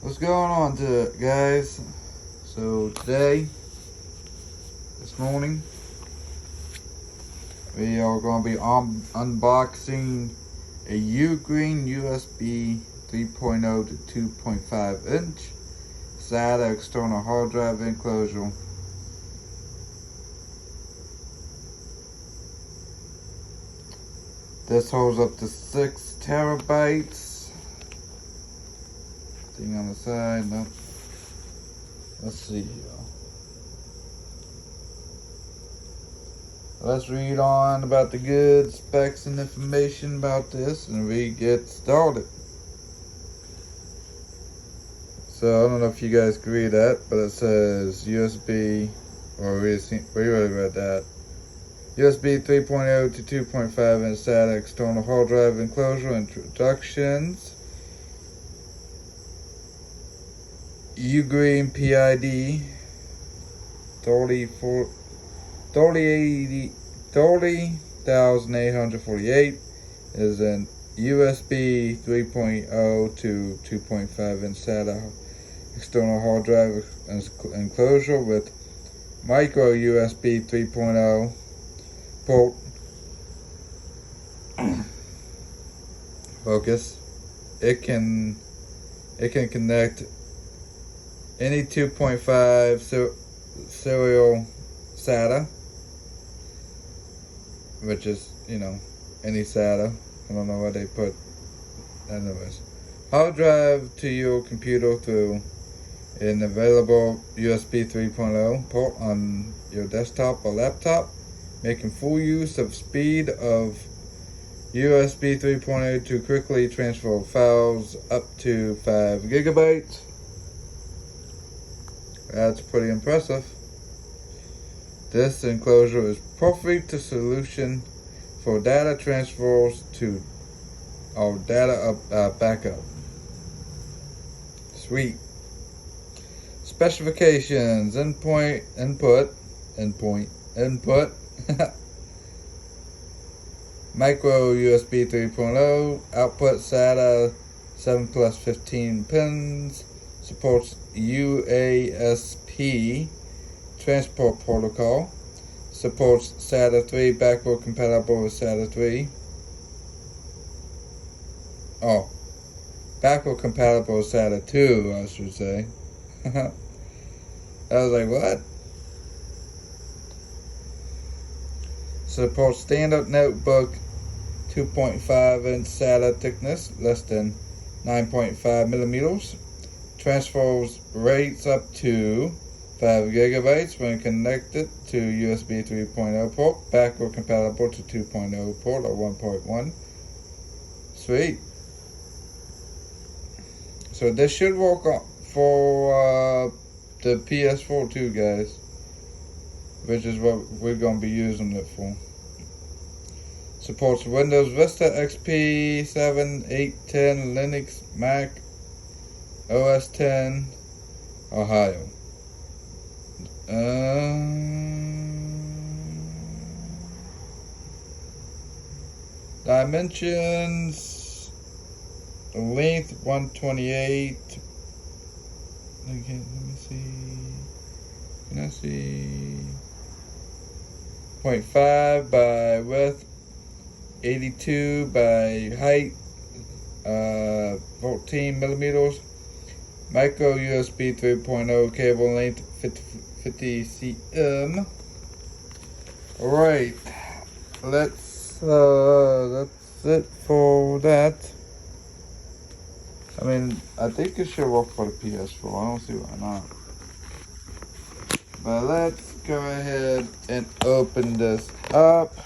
What's going on today, guys? So today, this morning, we are going to be unboxing a UGREEN USB 3.0 to 2.5 inch SATA external hard drive enclosure. This holds up to 6 terabytes. Thing on the side, no. Let's see here. Let's read on about the good specs and information about this and we get started. So I don't know if you guys can read that, but it says USB, or we already read that. USB 3.0 to 2.5 inch SATA external hard drive enclosure introductions. UGREEN PID 30,848 is an USB 3.0 to 2.5 inch SATA external hard drive enclosure with micro USB 3.0 port. Focus. It can connect any 2.5 serial SATA, which is, any SATA. I don't know what they put. Anyways, hard drive to your computer through an available USB 3.0 port on your desktop or laptop, making full use of speed of USB 3.0 to quickly transfer files up to 5 gigabytes. That's pretty impressive. This enclosure is perfect solution for data transfers to or data backup. Sweet. Specifications: input. Micro USB 3.0 output SATA 7+15 pins. Supports UASP transport protocol. Supports SATA 3, backward compatible with SATA 3. Oh, backward compatible with SATA 2, I should say. I was like, what? Supports standard notebook 2.5 inch SATA thickness, less than 9.5 millimeters. Transfers rates up to 5 gigabytes when connected to USB 3.0 port, backward compatible to 2.0 port or 1.1. Sweet. So this should work for the PS4 too, guys, which is what we're going to be using it for. Supports Windows Vista, XP, 7, 8, 10, Linux, Mac, OS 10, Ohio. Dimensions: length 128. Okay, let me see. Can I see? 0.5 by width, 82 by height, 14 millimeters. Micro USB 3.0 cable length 50 cm. Alright, that's it for that. I mean, I think it should work for the PS4. I don't see why not. But let's go ahead and open this up.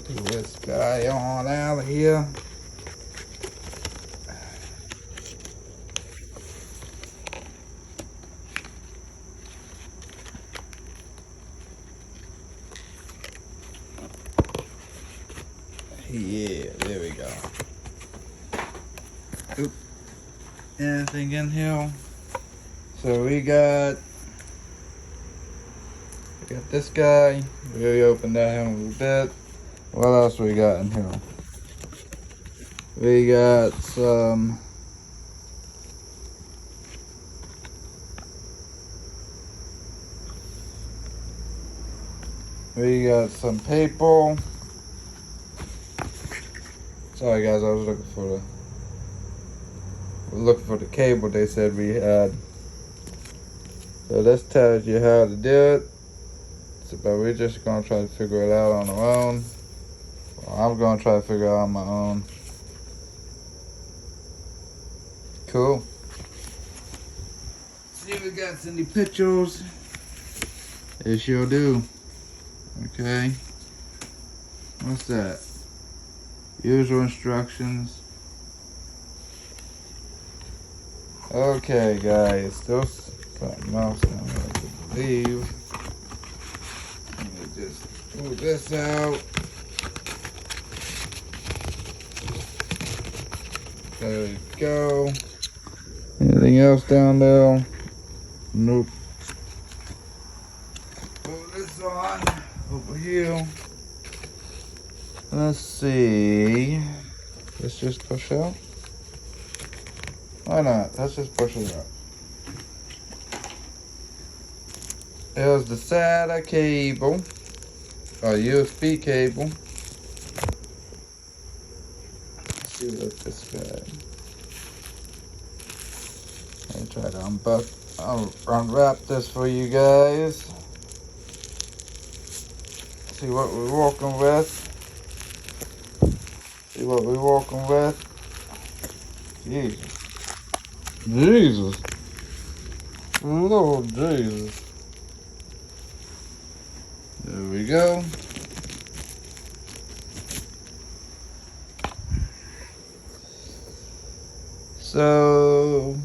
Get this guy on out of here. Yeah, there we go. Oop. Anything in here? So we got this guy. We already opened that in a little bit. What else we got in here? We got some paper. Sorry guys, I was looking for the cable they said we had. So this tells you how to do it. So, but we're just gonna try to figure it out on our own. Well, I'm gonna try to figure it out on my own. Cool. See if we got any pictures. It sure do. Okay. What's that? User instructions. Okay, guys. There's something else I have to believe. Let me just pull this out. There we go. Anything else down there? Nope. Pull this on over here. Let's see. Let's just push out. Why not? Let's just push it out. There's the SATA cable, or USB cable. Let's see what this guy. Let me try to unwrap this for you guys. See what we're working with. See what we're working with. Jesus. Jesus. Lord Jesus. There we go. So,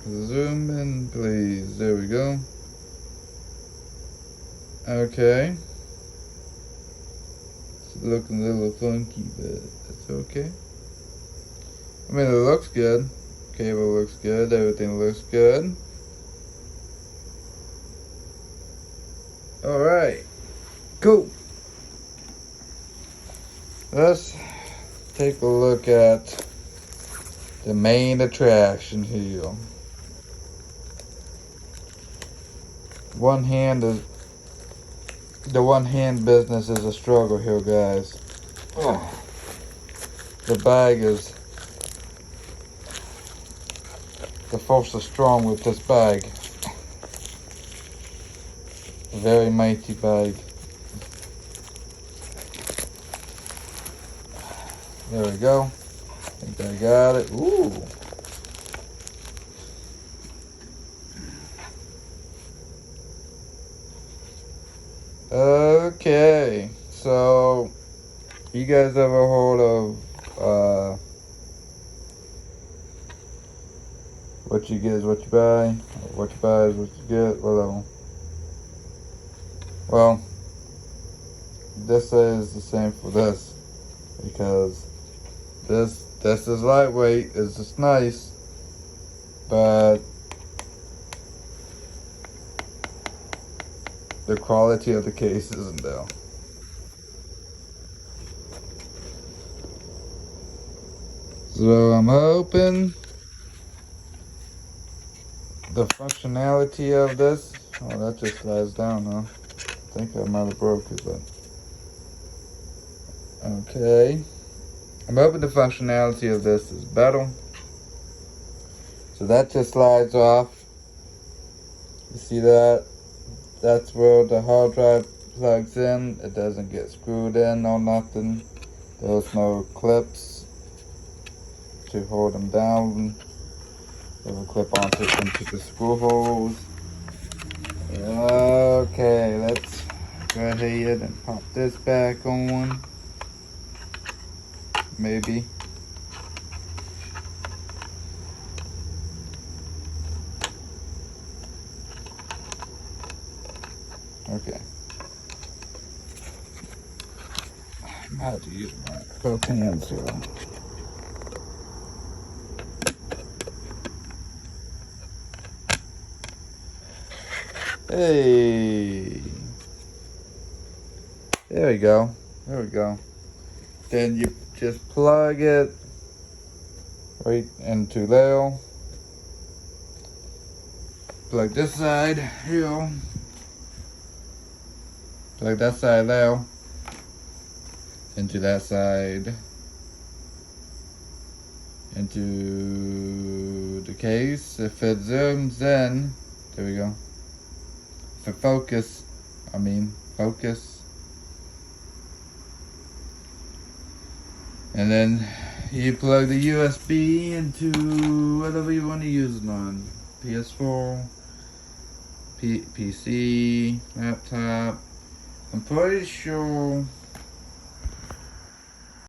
zoom in, please. There we go. Okay. It's looking a little funky, but it's okay. I mean, it looks good. Cable looks good. Everything looks good. Alright. Cool. Let's take a look at the main attraction here. The one hand business is a struggle here, guys. Oh, the bag is, the force is strong with this bag. A very mighty bag. There we go. I think I got it. Ooh. Okay, so you guys ever heard of what you get is what you buy, or what you buy is what you get, whatever. Well, this is the same for this, because this is lightweight, it's just nice, but the quality of the case isn't there. So I'm hoping the functionality of this, oh, that just slides down, huh? I think I might have broke it, but okay. I'm hoping the functionality of this is better. So that just slides off. You see that? That's where the hard drive plugs in. It doesn't get screwed in or nothing. There's no clips to hold them down. They will clip into the screw holes. Okay, let's go ahead and pop this back on. Maybe. Okay. I'm about to use my both hands here. Hey. There we go. There we go. Then you just plug it right into there. Plug this side here. Plug that side there into that side. Into the case. If it zooms in, there we go. If it focus. And then you plug the USB into whatever you want to use it on. PS4, PC, laptop. I'm pretty sure